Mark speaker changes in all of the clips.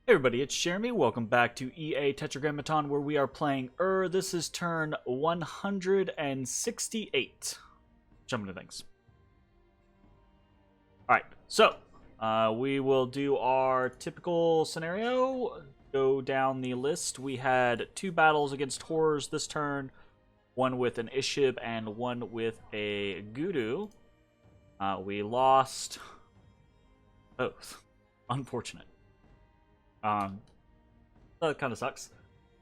Speaker 1: Hey everybody, it's Jeremy. Welcome back to EA Tetragrammaton, where we are playing This is turn 168. Jumping to things. Alright, so we will do our typical scenario. Go down the list. We had 2 battles against horrors this turn. One with an Ishib and one with a Gudu. We lost both. Unfortunate. That kind of sucks.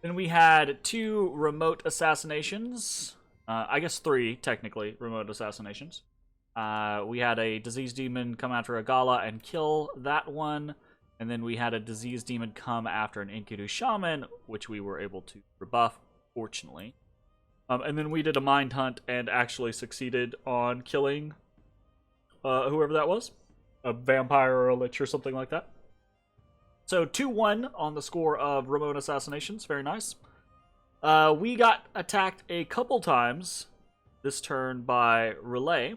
Speaker 1: Then we had 2 remote assassinations. I guess 3, technically, remote assassinations. We had a disease demon come after a Gala and kill that one. And then we had a disease demon come after an Enkidu shaman, which we were able to rebuff, fortunately. And then we did a mind hunt and actually succeeded on killing whoever that was. A vampire or a lich or something like that. So 2-1 on the score of remote assassinations. Very nice. We got attacked a couple times this turn by Relay.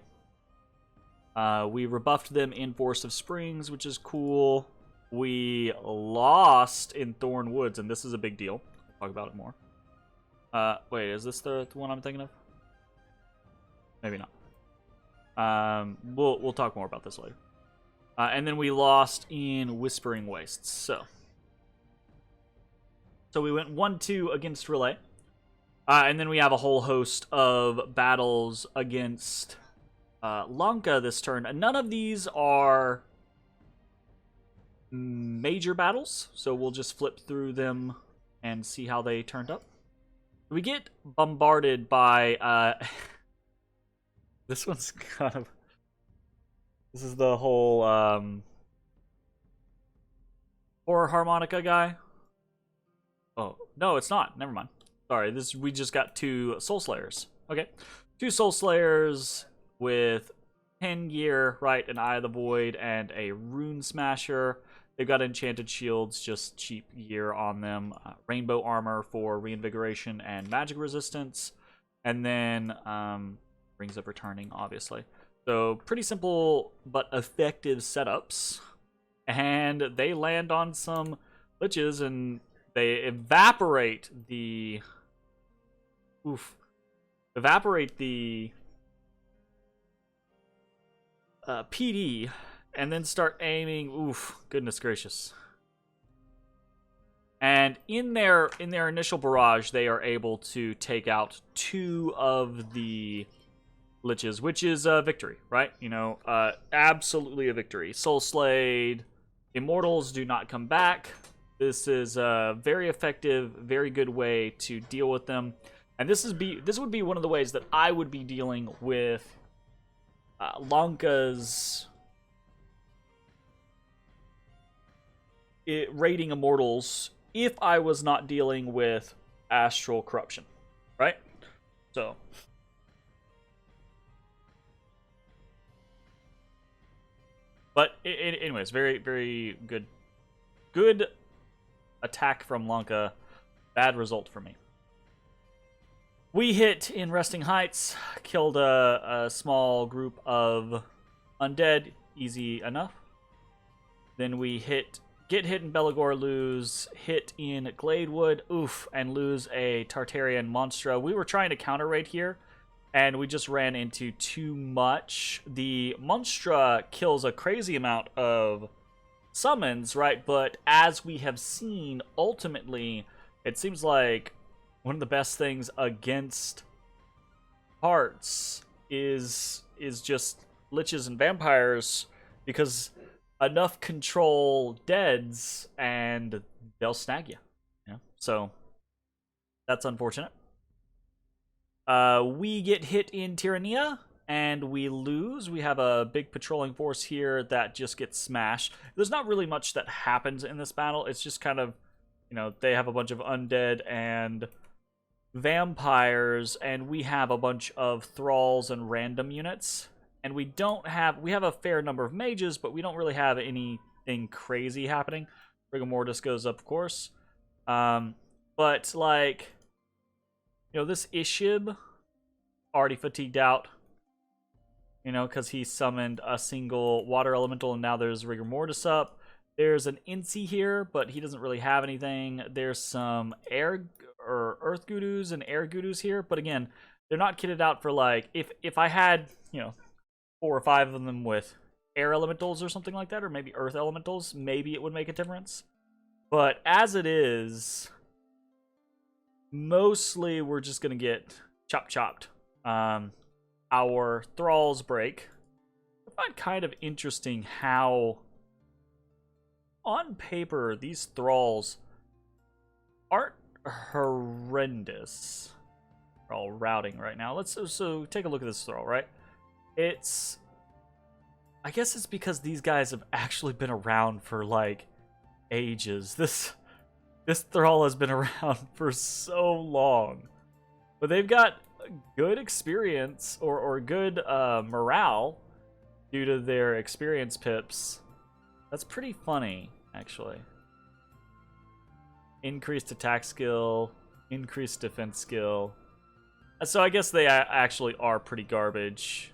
Speaker 1: We rebuffed them in Forest of Springs, which is cool. We lost in Thorn Woods, and this is a big deal. I'll talk about it more. Wait, is this the one I'm thinking of? Maybe not. We'll talk more about this later. And then we lost in Whispering Wastes. So we went 1-2 against Relay. And then we have a whole host of battles against Lanka this turn. And none of these are major battles, so we'll just flip through them and see how they turned up. We get bombarded by... this one's kind of... This is the whole horror harmonica guy. Oh, no, it's not. Never mind. Sorry, we just got 2 Soul Slayers. Okay. 2 Soul Slayers with 10 gear, right, an Eye of the Void, and a Rune Smasher. They've got enchanted shields, just cheap gear on them. Rainbow armor for reinvigoration and magic resistance. And then Rings of Returning, obviously. So, pretty simple but effective setups. And they land on some liches and they evaporate the... Evaporate the... PD and then start aiming. Goodness gracious. And in their initial barrage, they are able to take out 2 of the liches, which is a victory, right? You know, absolutely a victory. Soul Slayed, Immortals do not come back. This is a very effective, very good way to deal with them. And this would be one of the ways that I would be dealing with Lanka's raiding Immortals if I was not dealing with Astral Corruption, right? So... But anyways, very, very good attack from Lanka. Bad result for me. We hit in Resting Heights, killed a small group of undead, easy enough. Then we get hit in Belagor, lose, hit in Gladewood, and lose a Tartarian Monstra. We were trying to counter raid here, and we just ran into too much. The Monstra kills a crazy amount of summons, right? But as we have seen, ultimately, it seems like one of the best things against hearts is just liches and vampires, because enough control deads and they'll snag you. Yeah. So that's unfortunate. We get hit in Tyrannia, and we lose. We have a big patrolling force here that just gets smashed. There's not really much that happens in this battle. It's just kind of, you know, they have a bunch of undead and vampires, and we have a bunch of thralls and random units. And we have a fair number of mages, but we don't really have anything crazy happening. Rigor Mortis goes up, of course. But, like... You know, this Ishib already fatigued out, you know, because he summoned a single water elemental, and now there's Rigor Mortis up. There's an Incy here, but he doesn't really have anything. There's some air or earth Gudus and air Gudus here, but again, they're not kitted out for like if I had, 4 or 5 of them with air elementals or something like that, or maybe earth elementals, maybe it would make a difference. But as it is, mostly we're just gonna get chopped. Our thralls break. I find kind of interesting how on paper these thralls aren't horrendous. We're all routing right now. So take a look at this thrall, right? I guess it's because these guys have actually been around for like ages. This thrall has been around for so long, but they've got good experience or good morale due to their experience pips. That's pretty funny, actually. Increased attack skill, increased defense skill. So I guess they actually are pretty garbage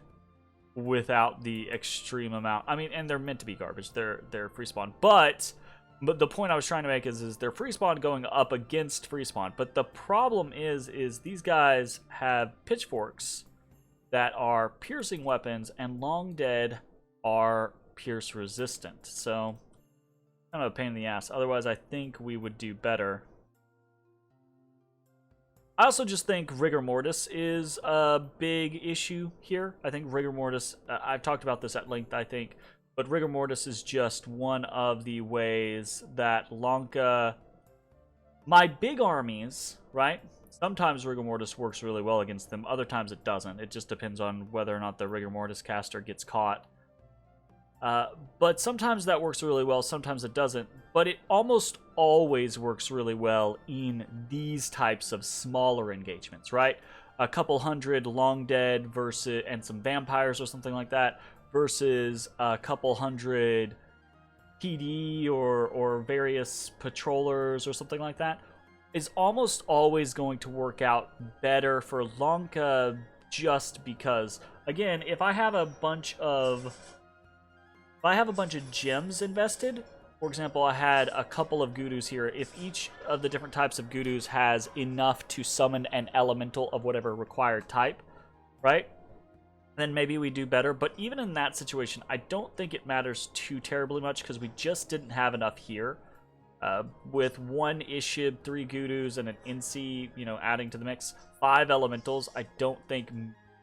Speaker 1: without the extreme amount. I mean, and they're meant to be garbage. They're free spawn. But the point I was trying to make is they're free spawn going up against free spawn. But the problem is these guys have pitchforks that are piercing weapons, and long dead are pierce resistant. So kind of a pain in the ass. Otherwise, I think we would do better. I also just think rigor mortis is a big issue here. I think rigor mortis, I've talked about this at length, I think, but rigor mortis is just one of the ways that Lanka, my big armies, right? Sometimes rigor mortis works really well against them. Other times it doesn't. It just depends on whether or not the rigor mortis caster gets caught. But sometimes that works really well, sometimes it doesn't. But it almost always works really well in these types of smaller engagements, right? A couple hundred long dead versus and some vampires or something like that versus a couple hundred PD or various patrollers or something like that is almost always going to work out better for Lanka, just because, again, if I have a bunch of gems invested, for example, I had a couple of Gudus here. If each of the different types of Gudus has enough to summon an elemental of whatever required type, right? Then maybe we do better. But even in that situation, I don't think it matters too terribly much because we just didn't have enough here. With 1 Ishib, 3 Gudus, and an Incy, adding to the mix, 5 elementals, I don't think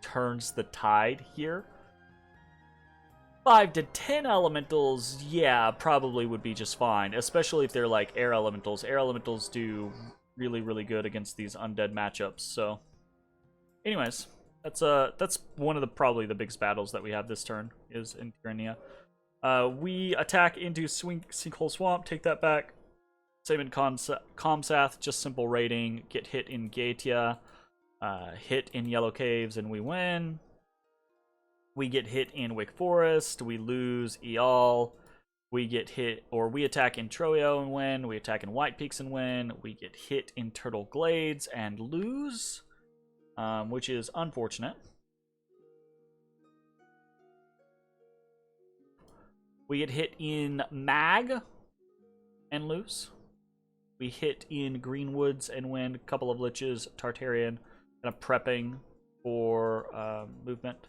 Speaker 1: turns the tide here. 5 to 10 elementals, yeah, probably would be just fine, especially if they're like air elementals. Air elementals do really, really good against these undead matchups. So, anyways, that's one of the probably the biggest battles that we have this turn is in Tyrannia. We attack into Sinkhole Swamp, take that back. Same in Comsath, just simple raiding. Get hit in Gaetia, hit in Yellow Caves, and we win. We get hit in Wake Forest, we lose Eal. We get hit, or we attack in Troyo and win. We attack in White Peaks and win. We get hit in Turtle Glades and lose, which is unfortunate. We get hit in Mag and lose. We hit in Greenwoods and win. A couple of Liches, Tartarian, kind of prepping for movement.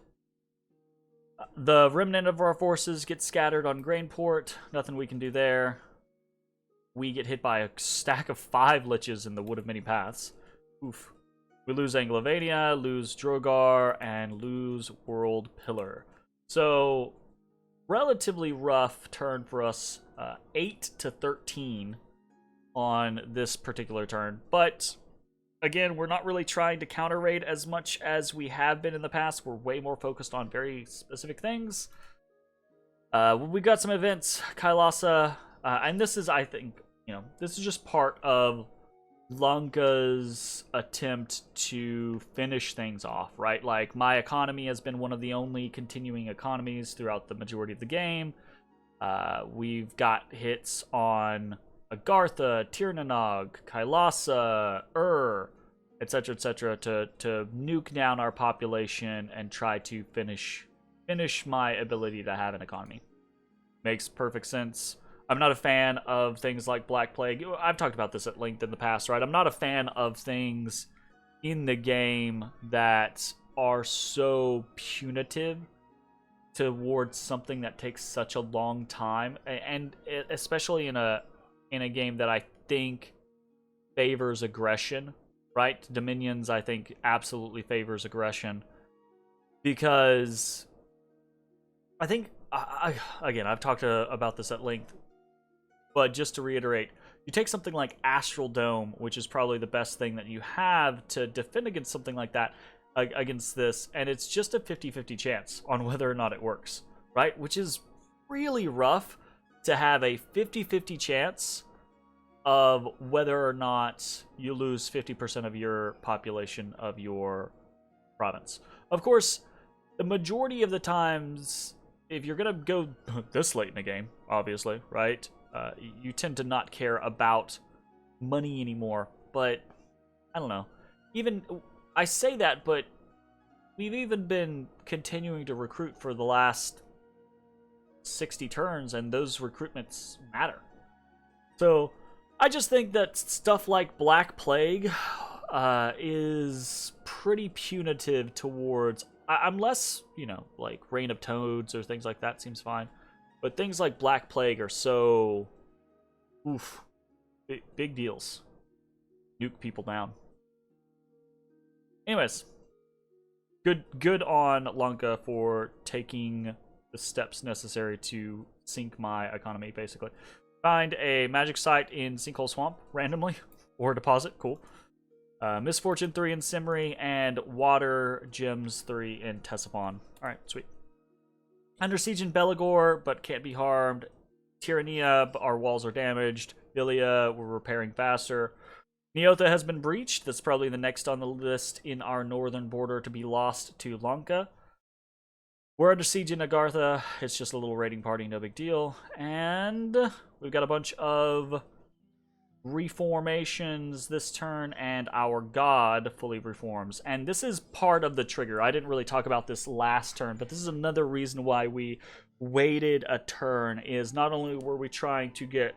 Speaker 1: The remnant of our forces get scattered on Grainport. Nothing we can do there. We get hit by a stack of 5 Liches in the Wood of Many Paths. Oof. We lose Anglovania, lose Drogar, and lose World Pillar. So, relatively rough turn for us. 8 to 13 on this particular turn. But again, we're not really trying to counter raid as much as we have been in the past. We're way more focused on very specific things. We've got some events, Kailasa, and this is, I think, this is just part of Lanka's attempt to finish things off, right? Like, my economy has been one of the only continuing economies throughout the majority of the game. We've got hits on Agartha, Tirnanog, Kailasa, etc., to nuke down our population and try to finish my ability to have an economy. Makes perfect sense. I'm not a fan of things like Black Plague. I've talked about this at length in the past, right? I'm not a fan of things in the game that are so punitive towards something that takes such a long time, and especially in a game that I think favors aggression, right? Dominions, I think, absolutely favors aggression, because I think, again, I've talked about this at length, but just to reiterate, you take something like Astral Dome, which is probably the best thing that you have to defend against something like that, against this, and it's just a 50-50 chance on whether or not it works, right? Which is really rough, to have a 50-50 chance of whether or not you lose 50% of your population of your province. Of course, the majority of the times, if you're going to go this late in the game, obviously, right, you tend to not care about money anymore. But, I don't know. Even, I say that, but we've even been continuing to recruit for the last 60 turns, and those recruitments matter. So, I just think that stuff like Black Plague is pretty punitive towards, unless, you know, like Reign of Toads or things like that seems fine. But things like Black Plague are so, oof, big deals. Nuke people down. Anyways, good on Lanka for taking the steps necessary to sink my economy, basically. Find a magic site in Sinkhole Swamp, randomly, or deposit, cool. Misfortune 3 in Simri, and Water Gems 3 in Ctesiphon. Alright, sweet. Under siege in Belagor, but can't be harmed. Tyrannia, our walls are damaged. Vilia, we're repairing faster. Neotha has been breached. That's probably the next on the list in our northern border to be lost to Lanka. We're under siege in Agartha. It's just a little raiding party, no big deal. And we've got a bunch of reformations this turn, and our god fully reforms. And this is part of the trigger. I didn't really talk about this last turn, but this is another reason why we waited a turn, is not only were we trying to get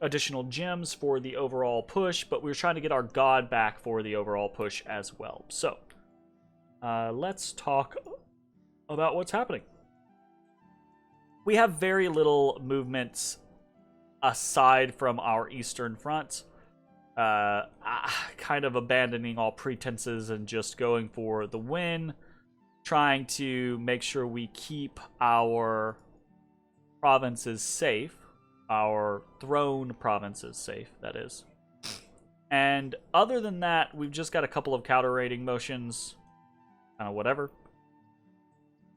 Speaker 1: additional gems for the overall push, but we were trying to get our god back for the overall push as well. So, let's talk about what's happening. We have very little movements aside from our eastern front, kind of abandoning all pretenses and just going for the win, trying to make sure we keep our provinces safe, our throne provinces safe, that is. And other than that, we've just got a couple of counter raiding motions, kind of whatever.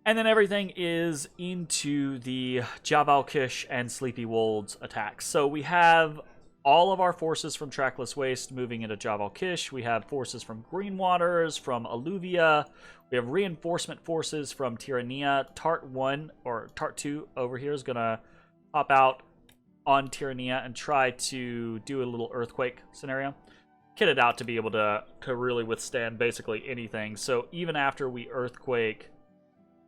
Speaker 1: And then everything is into the Javalkish and Sleepy Wolds attacks. So we have all of our forces from Trackless Waste moving into Javalkish. We have forces from Green Waters, from Alluvia. We have reinforcement forces from Tyrannia. Tart 1, or Tart 2 over here is going to pop out on Tyrannia and try to do a little earthquake scenario. Kitted out to be able to really withstand basically anything. So even after we earthquake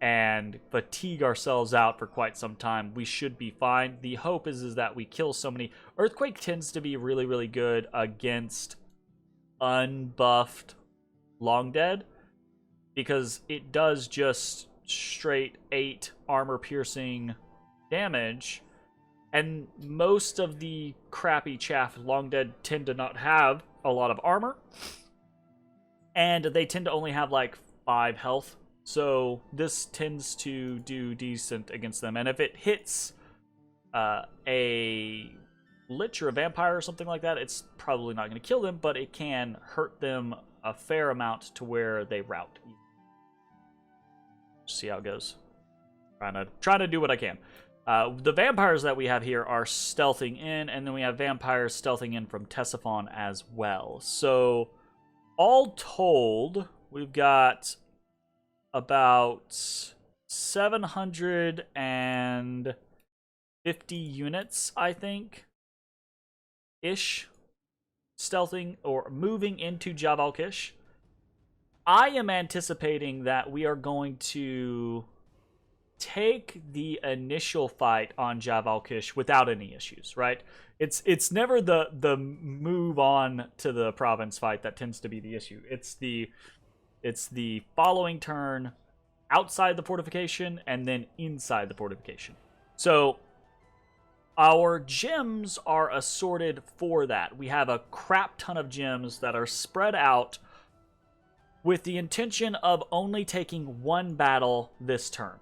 Speaker 1: and fatigue ourselves out for quite some time, we should be fine. The hope is that we kill so many. Earthquake tends to be really, really good against unbuffed Long Dead, because it does just straight 8 armor-piercing damage, and most of the crappy chaff Long Dead tend to not have a lot of armor, and they tend to only have like 5 health. So this tends to do decent against them. And if it hits a Lich or a Vampire or something like that, it's probably not going to kill them, but it can hurt them a fair amount to where they rout. See how it goes. Trying to do what I can. The vampires that we have here are stealthing in, and then we have vampires stealthing in from Ctesiphon as well. So all told, we've got about 750 units, I think, ish, stealthing or moving into Javalkish. I am anticipating that we are going to take the initial fight on Javalkish without any issues, right? It's never the move on to the province fight that tends to be the issue. It's the following turn outside the fortification and then inside the fortification. So our gems are assorted for that. We have a crap ton of gems that are spread out with the intention of only taking one battle this turn.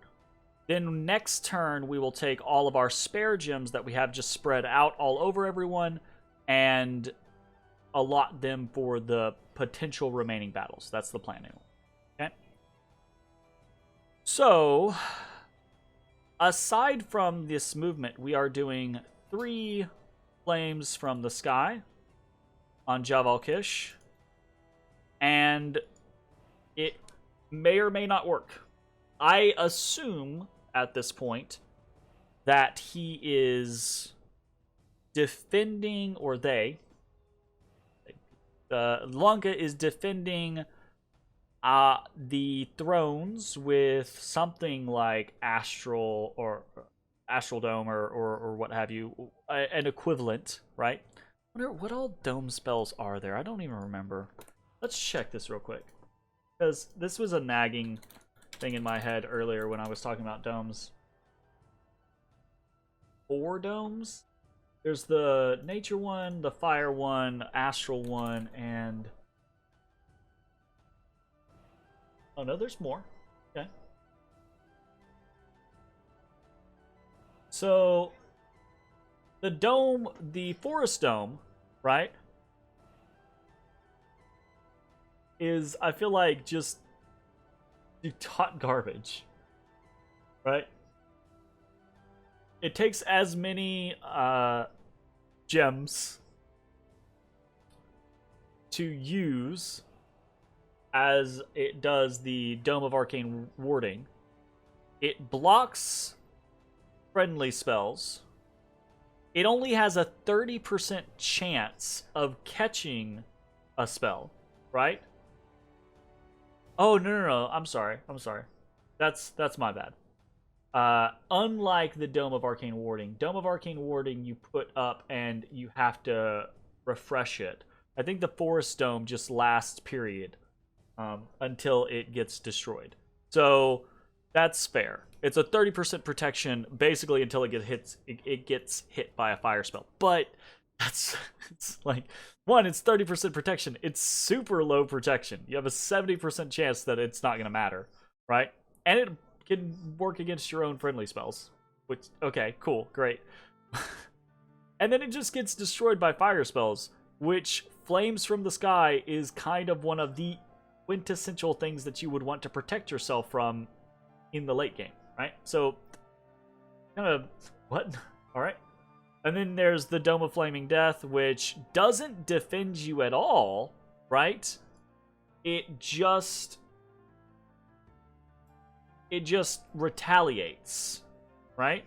Speaker 1: Then next turn, we will take all of our spare gems that we have just spread out all over everyone and allot them for the potential remaining battles. That's the plan now. Okay? So, aside from this movement, we are doing 3 flames from the sky on Javalkish, and it may or may not work. I assume at this point that he is defending, or Lanka is defending the thrones with something like Astral Dome or what have you, an equivalent, right? I wonder what all dome spells are there. I don't even remember. Let's check this real quick, because this was a nagging thing in my head earlier when I was talking about domes. 4 domes? There's the nature one, the fire one, astral one, and... oh no, there's more. Okay. So, the dome, the forest dome, right, is, I feel like, just hot garbage, right? It takes as many gems to use as it does the Dome of Arcane Warding. It blocks friendly spells. It only has a 30% chance of catching a spell, right? Oh, no. I'm sorry. That's my bad. Unlike the Dome of Arcane Warding. Dome of Arcane Warding you put up and you have to refresh it. I think the Forest Dome just lasts, period, until it gets destroyed. So, that's fair. It's a 30% protection, basically, until it gets hit by a fire spell. But it's like, one, it's 30% protection. It's super low protection. You have a 70% chance that it's not going to matter, right? And it can work against your own friendly spells. Which, okay, cool, great. And then it just gets destroyed by fire spells, which Flames from the Sky is kind of one of the quintessential things that you would want to protect yourself from in the late game, right? So, kind of, what? Alright. And then there's the Dome of Flaming Death, which doesn't defend you at all, right? It just retaliates, right?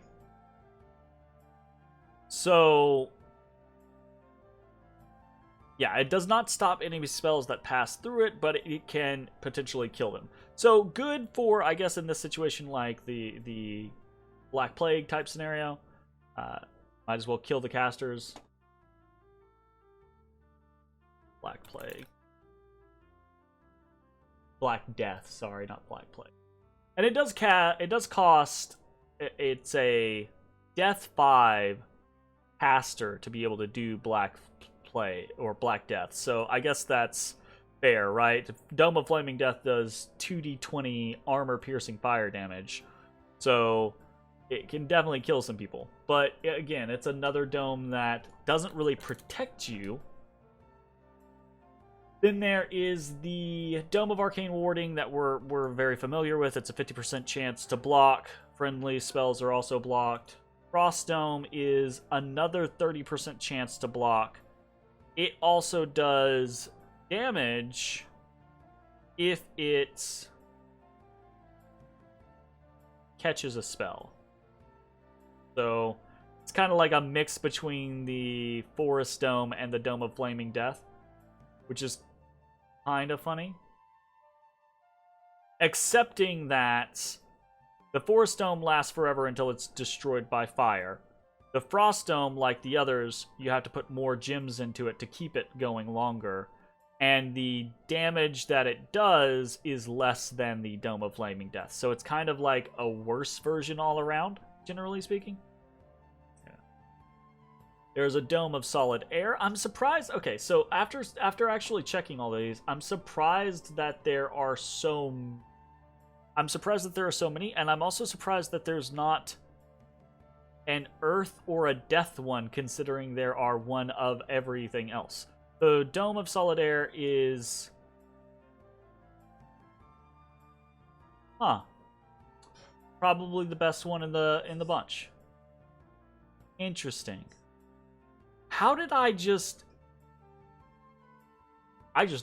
Speaker 1: So, yeah, it does not stop enemy spells that pass through it, but it can potentially kill them. So, good for, I guess, in this situation, like the Black Plague type scenario. Might as well kill the casters. Black Plague. Black Death, sorry, not Black Plague. And it does cost, it's a Death 5 caster to be able to do Black Plague or Black Death. So I guess that's fair, right? Dome of Flaming Death does 2d20 armor piercing fire damage. So it can definitely kill some people. But again, it's another dome that doesn't really protect you. Then there is the Dome of Arcane Warding that we're very familiar with. It's a 50% chance to block. Friendly spells are also blocked. Frost Dome is another 30% chance to block. It also does damage if it catches a spell. So it's kind of like a mix between the Forest Dome and the Dome of Flaming Death, which is kind of funny. Excepting that The Forest Dome lasts forever until it's destroyed by fire. The Frost Dome, like the others, you have to put more gems into it to keep it going longer. And the damage that it does is less than the Dome of Flaming Death. So it's kind of like a worse version all around, generally speaking. Yeah. There's a Dome of Solid Air. I'm surprised. Okay, so after actually checking all these, I'm surprised that there are so many, and I'm also surprised that there's not an Earth or a Death one, considering there are one of everything else. The Dome of Solid Air is... probably the best one in the bunch. Interesting. How did I just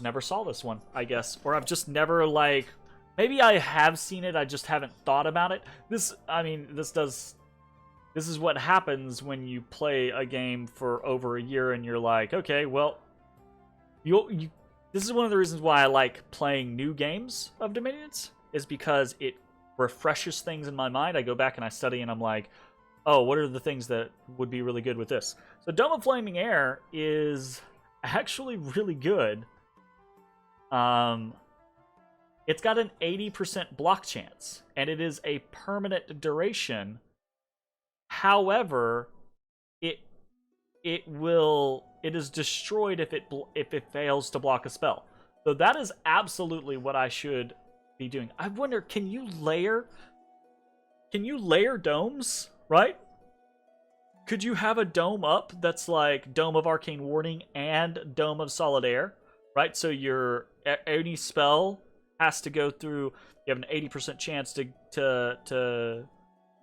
Speaker 1: never saw this one, I guess. Or I've just never, like... Maybe I have seen it, I just haven't thought about it. This is what happens when you play a game for over a year and you're like, okay, well... This is one of the reasons why I like playing new games of Dominions, is because it refreshes things in my mind. I go back and I study and I'm like, oh, what are the things that would be really good with this? So Dome of Flaming Air is actually really good. It's got an 80% block chance, and it is a permanent duration. However, it is destroyed if it fails to block a spell. So that is absolutely what I should be doing. I wonder, can you layer domes, right? Could you have a dome up that's like Dome of Arcane Warding and Dome of Solid Air, right? So any spell has to go through, you have an 80% chance to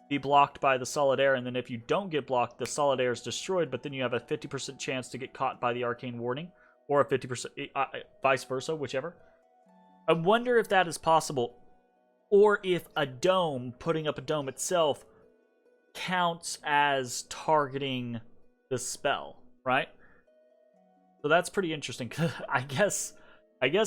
Speaker 1: be blocked by the Solid Air, and then if you don't get blocked, the Solid Air is destroyed, but then you have a 50% chance to get caught by the Arcane Warding, or a 50%, vice versa, whichever. I wonder if that is possible, or if a dome, putting up a dome itself, counts as targeting the spell, right? So that's pretty interesting. I guess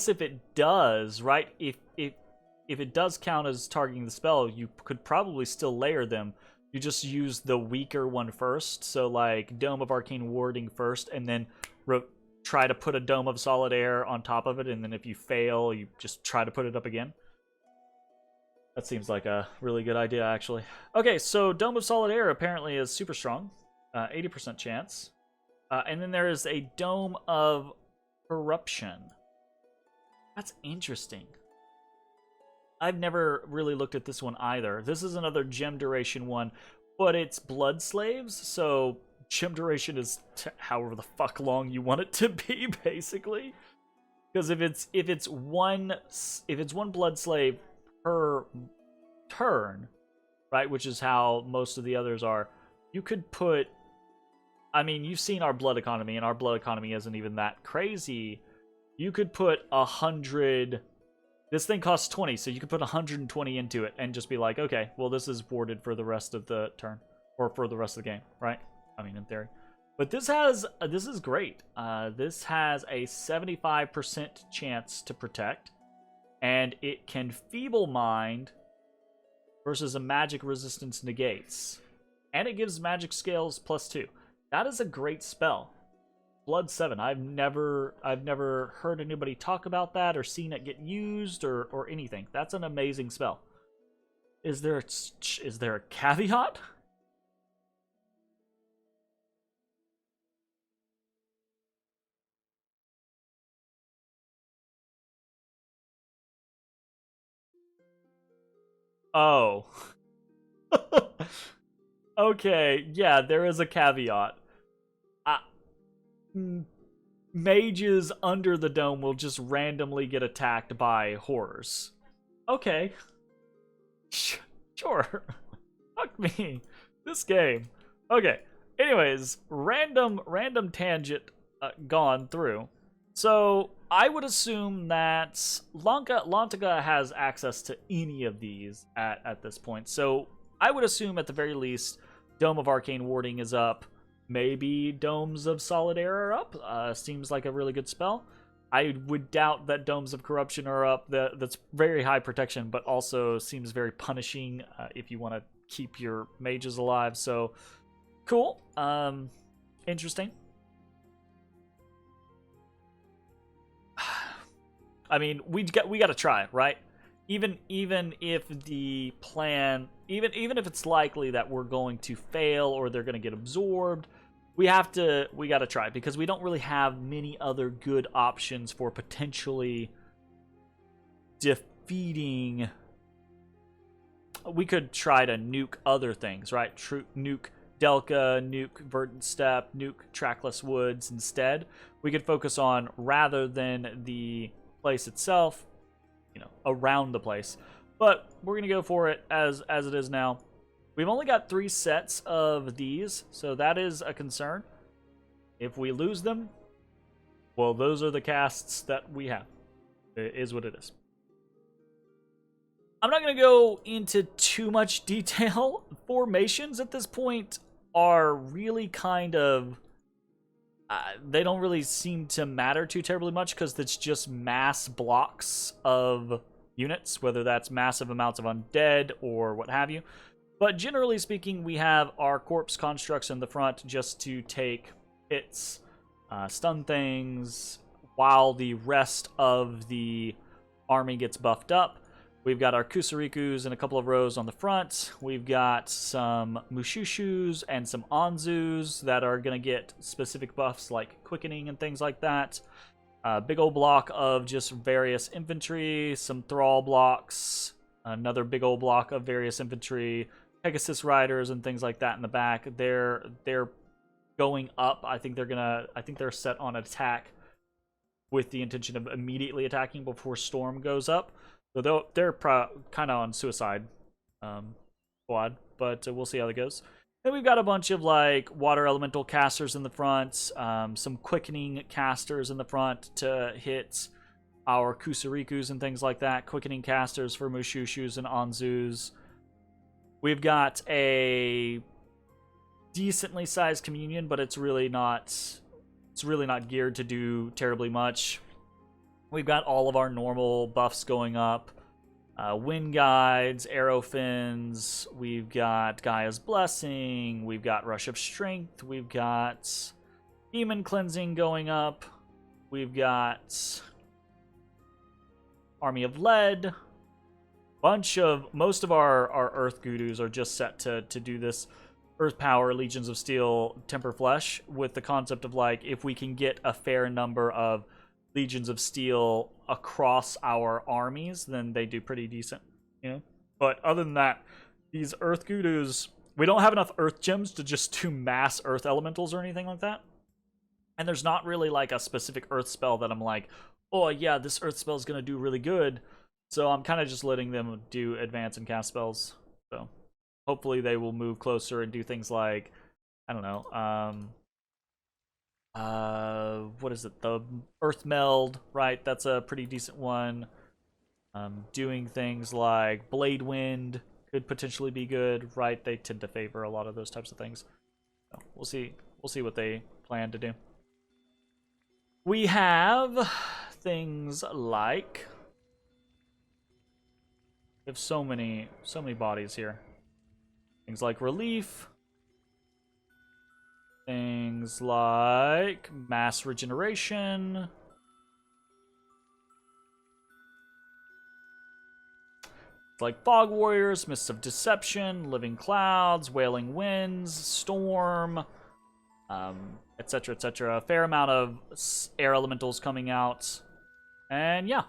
Speaker 1: if it does, right? If it does count as targeting the spell, you could probably still layer them. You just use the weaker one first, so like Dome of Arcane Warding first, and then try to put a Dome of Solid Air on top of it, and then if you fail, you just try to put it up again. That seems like a really good idea, actually. Okay, so Dome of Solid Air apparently is super strong. 80% chance. And then there is a Dome of Corruption. That's interesting. I've never really looked at this one either. This is another gem duration one, but it's blood slaves, so gem duration is however the fuck long you want it to be, basically. Because if it's one blood slave per turn, right, which is how most of the others are, you could put... I mean, you've seen our blood economy, and our blood economy isn't even that crazy. You could put 100... This thing costs 20, so you could put 120 into it and just be like, okay, well, this is warded for the rest of the turn, or for the rest of the game, right? I mean, in theory. But this is great. This has a 75% chance to protect, and it can Feeble Mind versus a magic resistance negates. And it gives magic scales +2. That is a great spell. Blood 7. I've never heard anybody talk about that or seen it get used or anything. That's an amazing spell. Is there a caveat? Oh. Okay, yeah, there is a caveat. Mages under the dome will just randomly get attacked by horrors. Okay. Sure. Fuck me. This game. Okay. Anyways, random tangent gone through. So, I would assume that Lantica has access to any of these at this point. So, I would assume at the very least, Dome of Arcane Warding is up. Maybe Domes of Solid Air are up. Seems like a really good spell. I would doubt that Domes of Corruption are up. That's very high protection, but also seems very punishing if you want to keep your mages alive. So, cool. Interesting. I mean, we got to try, right? Even if the plan, even if it's likely that we're going to fail or they're going to get absorbed, we got to try, because we don't really have many other good options for potentially defeating. We could try to nuke other things, right? Nuke Delca, nuke Verdant Steppe, nuke Trackless Woods instead. We could focus on, rather than the place itself, around the place. But we're gonna go for it as it is now. We've only got 3 sets of these, so that is a concern. If we lose them, well, those are the casts that we have. It is what it is. I'm not going to go into too much detail. Formations at this point are really kind of... they don't really seem to matter too terribly much, because it's just mass blocks of units, whether that's massive amounts of undead or what have you. But generally speaking, we have our corpse constructs in the front just to take hits, stun things, while the rest of the army gets buffed up. We've got our Kusarikus in a couple of rows on the front. We've got some Mushushus and some Anzus that are going to get specific buffs like quickening and things like that. Big old block of just various infantry, some Thrall blocks, another big old block of various infantry, Pegasus riders and things like that in the back. They're going up. I think they're set on attack with the intention of immediately attacking before Storm goes up. So they're kind of on suicide squad, but we'll see how that goes. Then we've got a bunch of like water elemental casters in the front, some quickening casters in the front to hit our Kusarikus and things like that. Quickening casters for Mushushus and Anzus. We've got a decently sized communion, but it's really not geared to do terribly much. We've got all of our normal buffs going up. Wind Guides, Arrow Fins, we've got Gaia's Blessing, we've got Rush of Strength, we've got Demon Cleansing going up, we've got Army of Lead. Most of our Earth Gurus are just set to do this Earth Power, Legions of Steel, Temper Flesh, with the concept of like, if we can get a fair number of Legions of Steel across our armies, then they do pretty decent, But other than that, these Earth Gurus, we don't have enough Earth Gems to just do mass Earth Elementals or anything like that. And there's not really like a specific Earth spell that I'm like, oh yeah, this Earth spell is going to do really good. So I'm kind of just letting them do advance and cast spells. So hopefully they will move closer and do things like, I don't know, what is it? The Earth Meld, right? That's a pretty decent one. Doing things like Blade Wind could potentially be good, right? They tend to favor a lot of those types of things. So we'll see what they plan to do. We have things like, we have so many bodies here. Things like Relief. Things like Mass Regeneration. Like Fog Warriors, Mists of Deception, Living Clouds, Wailing Winds, Storm, etc., etc. A fair amount of air elementals coming out. And yeah.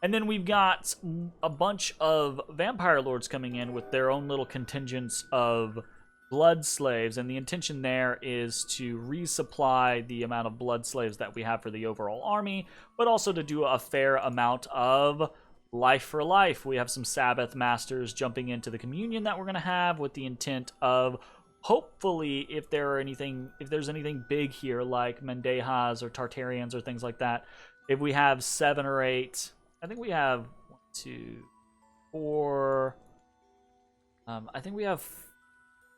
Speaker 1: And then we've got a bunch of Vampire Lords coming in with their own little contingents of Blood Slaves, and the intention there is to resupply the amount of Blood Slaves that we have for the overall army, but also to do a fair amount of Life for Life. We have some Sabbath Masters jumping into the communion that we're going to have with the intent of, hopefully, if there's anything big here like Mendehas or Tartarians or things like that, if we have 7 or 8, I think we have 1, 2, 4, I think we have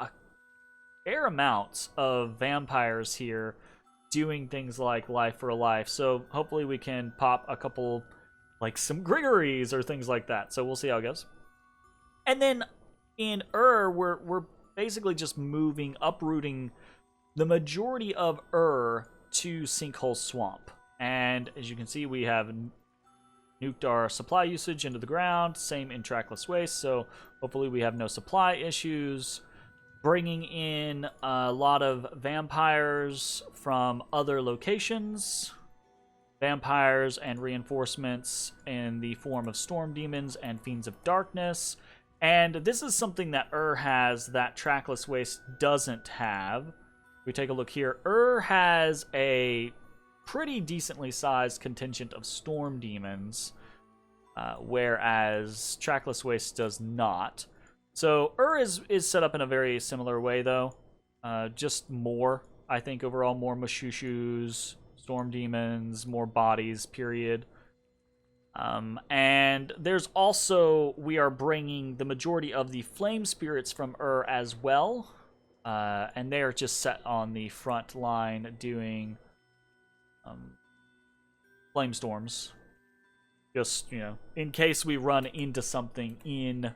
Speaker 1: a fair amount of vampires here doing things like Life for a Life. So hopefully we can pop a couple, like some Grigories or things like that. So we'll see how it goes. And then in we're basically just uprooting the majority of to Sinkhole Swamp. And as you can see, we have nuked our supply usage into the ground. Same in Trackless Waste, so hopefully we have no supply issues. Bringing in a lot of vampires from other locations. Vampires and reinforcements in the form of storm demons and fiends of darkness. And this is something that has that Trackless Waste doesn't have. We take a look here. Has a pretty decently sized contingent of storm demons, whereas Trackless Waste does not. So is set up in a very similar way, though. Just more, I think, overall, more Mushushus, storm demons, more bodies, period. And there's also, we are bringing the majority of the flame spirits from as well. And they are just set on the front line doing flame storms. Just, in case we run into something in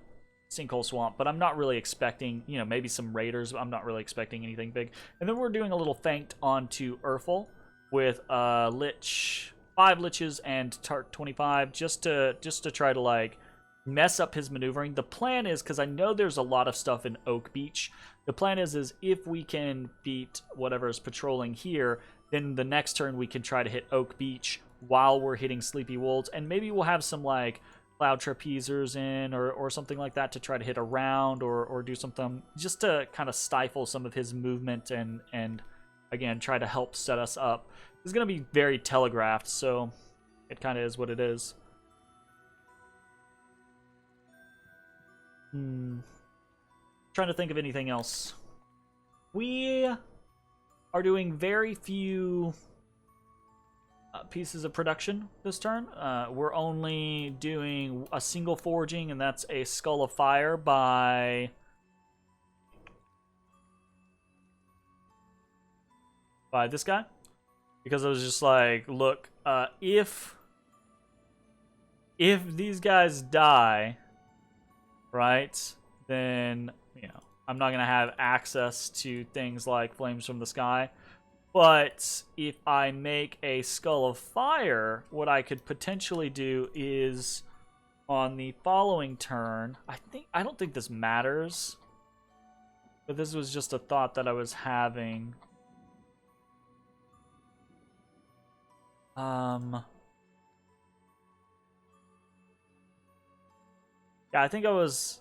Speaker 1: Sinkhole Swamp. But I'm not really expecting, maybe some raiders. I'm not really expecting anything big. And then we're doing a little feint onto Urfel with Lich, 5 Liches and Tart 25, just to try to, like, mess up his maneuvering. The plan is, because I know there's a lot of stuff in Oak Beach, the plan is if we can beat whatever is patrolling here, then the next turn we can try to hit Oak Beach while we're hitting Sleepy Wolds, and maybe we'll have some, like, Cloud Trapezers in, or something like that to try to hit around, or do something, just to kind of stifle some of his movement, and again, try to help set us up. It's going to be very telegraphed, so it kind of is what it is. Trying to think of anything else. We are doing very few pieces of production this turn. We're only doing a single forging, and that's a Skull of Fire by this guy. Because I was just like, look, if these guys die, right, then, I'm not going to have access to things like Flames from the Sky. But if I make a Skull of Fire, what I could potentially do is, on the following turn, I don't think this matters, but this was just a thought that I was having. Yeah, I think it was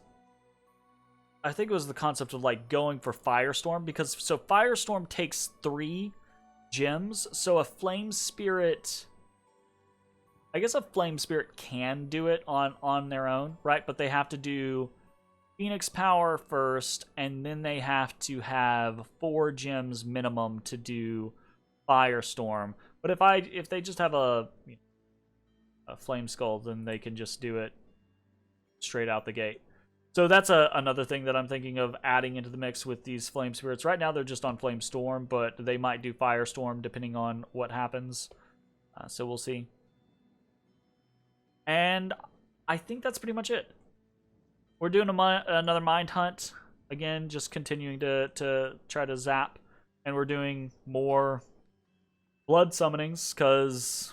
Speaker 1: the concept of, like, going for Firestorm, because so Firestorm takes 3 gems, so a Flame Spirit, I guess a Flame Spirit can do it on their own, right? But they have to do Phoenix Power first, and then they have to have 4 gems minimum to do Firestorm. But if they just have a Flame Skull, then they can just do it straight out the gate. So that's another thing that I'm thinking of adding into the mix with these Flame Spirits. Right now they're just on Flame Storm, but they might do Firestorm depending on what happens. So we'll see. And I think that's pretty much it. We're doing another Mind Hunt. Again, just continuing to try to zap. And we're doing more blood summonings, because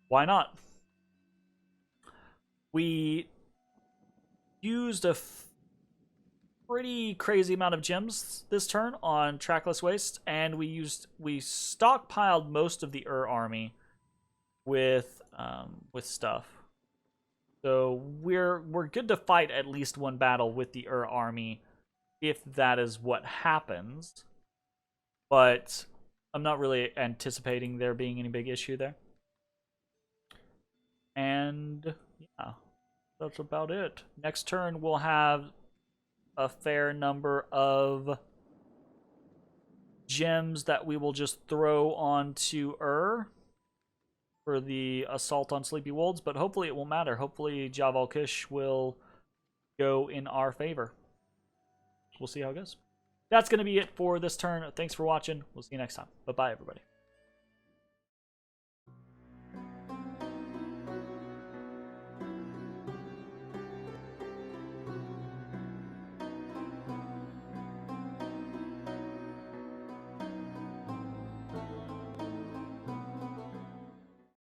Speaker 1: why not? We used a pretty crazy amount of gems this turn on Trackless Waste, and we stockpiled most of the army with stuff. So we're good to fight at least one battle with the army if that is what happens. But I'm not really anticipating there being any big issue there. And yeah, that's about it. Next turn we'll have a fair number of gems that we will just throw onto for the assault on Sleepy Wolds, but hopefully it won't matter. Hopefully Javal Kish will go in our favor. We'll see how it goes. That's going to be it for this turn. Thanks for watching. We'll see you next time. Bye-bye, everybody.